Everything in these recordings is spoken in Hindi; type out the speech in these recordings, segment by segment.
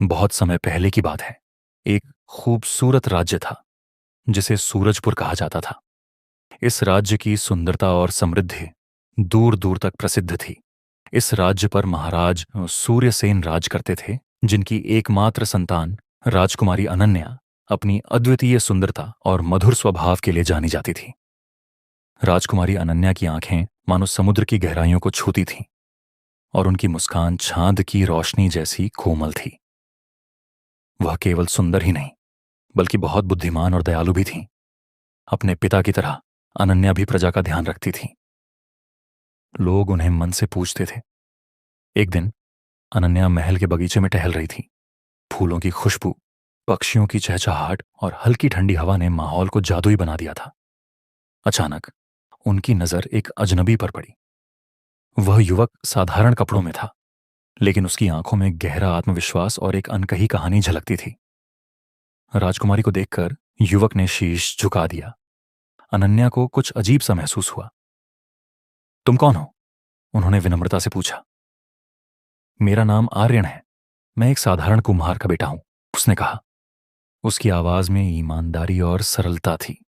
बहुत समय पहले की बात है। एक खूबसूरत राज्य था जिसे सूरजपुर कहा जाता था। इस राज्य की सुंदरता और समृद्धि दूर दूर तक प्रसिद्ध थी। इस राज्य पर महाराज सूर्यसेन राज करते थे, जिनकी एकमात्र संतान राजकुमारी अनन्या अपनी अद्वितीय सुंदरता और मधुर स्वभाव के लिए जानी जाती थी। राजकुमारी अनन्या की आंखें मानो समुद्र की गहराइयों को छूती थीं और उनकी मुस्कान चांद की रोशनी जैसी कोमल थी। वह केवल सुंदर ही नहीं, बल्कि बहुत बुद्धिमान और दयालु भी थीं। अपने पिता की तरह अनन्या भी प्रजा का ध्यान रखती थी। लोग उन्हें मन से पूछते थे। एक दिन अनन्या महल के बगीचे में टहल रही थी। फूलों की खुशबू, पक्षियों की चहचहाहट और हल्की ठंडी हवा ने माहौल को जादुई बना दिया था। अचानक उनकी नजर एक अजनबी पर पड़ी। वह युवक साधारण कपड़ों में था, लेकिन उसकी आंखों में गहरा आत्मविश्वास और एक अनकही कहानी झलकती थी। राजकुमारी को देखकर युवक ने शीश झुका दिया। अनन्या को कुछ अजीब सा महसूस हुआ। तुम कौन हो? उन्होंने विनम्रता से पूछा। मेरा नाम आर्यन है। मैं एक साधारण कुम्हार का बेटा हूं, उसने कहा। उसकी आवाज में ईमानदारी और सरलता थी।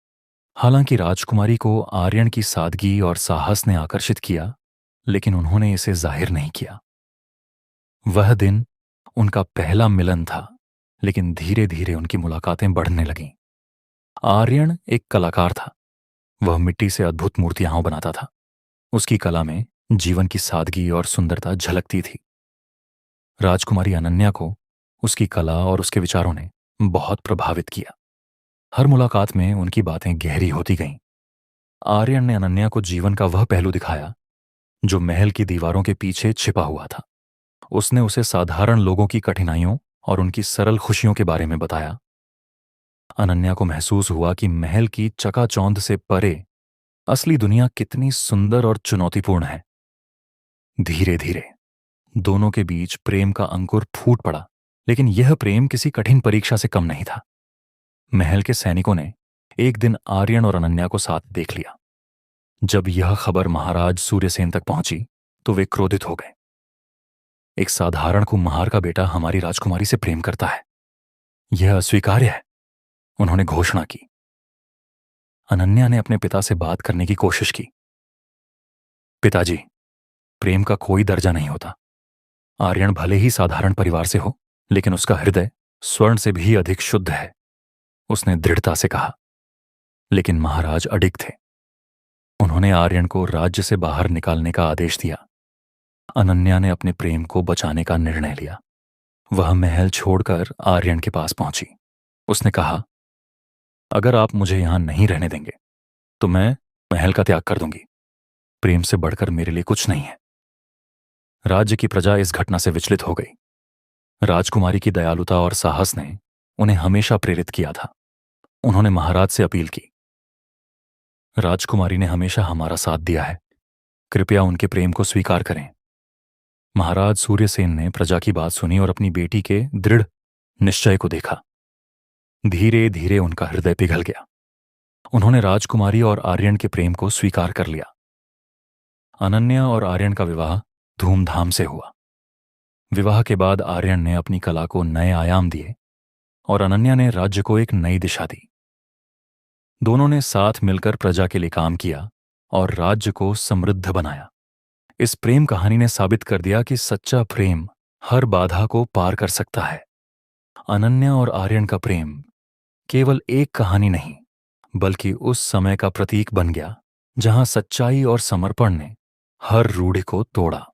हालांकि राजकुमारी को आर्यन की सादगी और साहस ने आकर्षित किया, लेकिन उन्होंने इसे जाहिर नहीं किया। वह दिन उनका पहला मिलन था, लेकिन धीरे धीरे उनकी मुलाकातें बढ़ने लगीं। आर्यन एक कलाकार था। वह मिट्टी से अद्भुत मूर्तियां बनाता था। उसकी कला में जीवन की सादगी और सुंदरता झलकती थी। राजकुमारी अनन्या को उसकी कला और उसके विचारों ने बहुत प्रभावित किया। हर मुलाकात में उनकी बातें गहरी होती गईं। आर्यन ने अनन्या को जीवन का वह पहलू दिखाया जो महल की दीवारों के पीछे छिपा हुआ था। उसने उसे साधारण लोगों की कठिनाइयों और उनकी सरल खुशियों के बारे में बताया। अनन्या को महसूस हुआ कि महल की चकाचौंध से परे असली दुनिया कितनी सुंदर और चुनौतीपूर्ण है। धीरे धीरे दोनों के बीच प्रेम का अंकुर फूट पड़ा, लेकिन यह प्रेम किसी कठिन परीक्षा से कम नहीं था। महल के सैनिकों ने एक दिन आर्यन और अनन्या को साथ देख लिया। जब यह खबर महाराज सूर्यसेन तक पहुंची तो वे क्रोधित हो गए। एक साधारण कुम्हार का बेटा हमारी राजकुमारी से प्रेम करता है, यह अस्वीकार्य है, उन्होंने घोषणा की। अनन्या ने अपने पिता से बात करने की कोशिश की। पिताजी, प्रेम का कोई दर्जा नहीं होता। आर्यन भले ही साधारण परिवार से हो, लेकिन उसका हृदय स्वर्ण से भी अधिक शुद्ध है, उसने दृढ़ता से कहा। लेकिन महाराज अडिग थे। उन्होंने आर्यन को राज्य से बाहर निकालने का आदेश दिया। अनन्या ने अपने प्रेम को बचाने का निर्णय लिया। वह महल छोड़कर आर्यन के पास पहुंची। उसने कहा, अगर आप मुझे यहां नहीं रहने देंगे तो मैं महल का त्याग कर दूंगी। प्रेम से बढ़कर मेरे लिए कुछ नहीं है। राज्य की प्रजा इस घटना से विचलित हो गई। राजकुमारी की दयालुता और साहस ने उन्हें हमेशा प्रेरित किया था। उन्होंने महाराज से अपील की, राजकुमारी ने हमेशा हमारा साथ दिया है, कृपया उनके प्रेम को स्वीकार करें। महाराज सूर्यसेन ने प्रजा की बात सुनी और अपनी बेटी के दृढ़ निश्चय को देखा। धीरे धीरे उनका हृदय पिघल गया। उन्होंने राजकुमारी और आर्यन के प्रेम को स्वीकार कर लिया। अनन्या और आर्यन का विवाह धूमधाम से हुआ। विवाह के बाद आर्यन ने अपनी कला को नए आयाम दिए और अनन्या ने राज्य को एक नई दिशा दी। दोनों ने साथ मिलकर प्रजा के लिए काम किया और राज्य को समृद्ध बनाया। इस प्रेम कहानी ने साबित कर दिया कि सच्चा प्रेम हर बाधा को पार कर सकता है। अनन्या और आर्यन का प्रेम केवल एक कहानी नहीं, बल्कि उस समय का प्रतीक बन गया जहां सच्चाई और समर्पण ने हर रूढ़ि को तोड़ा।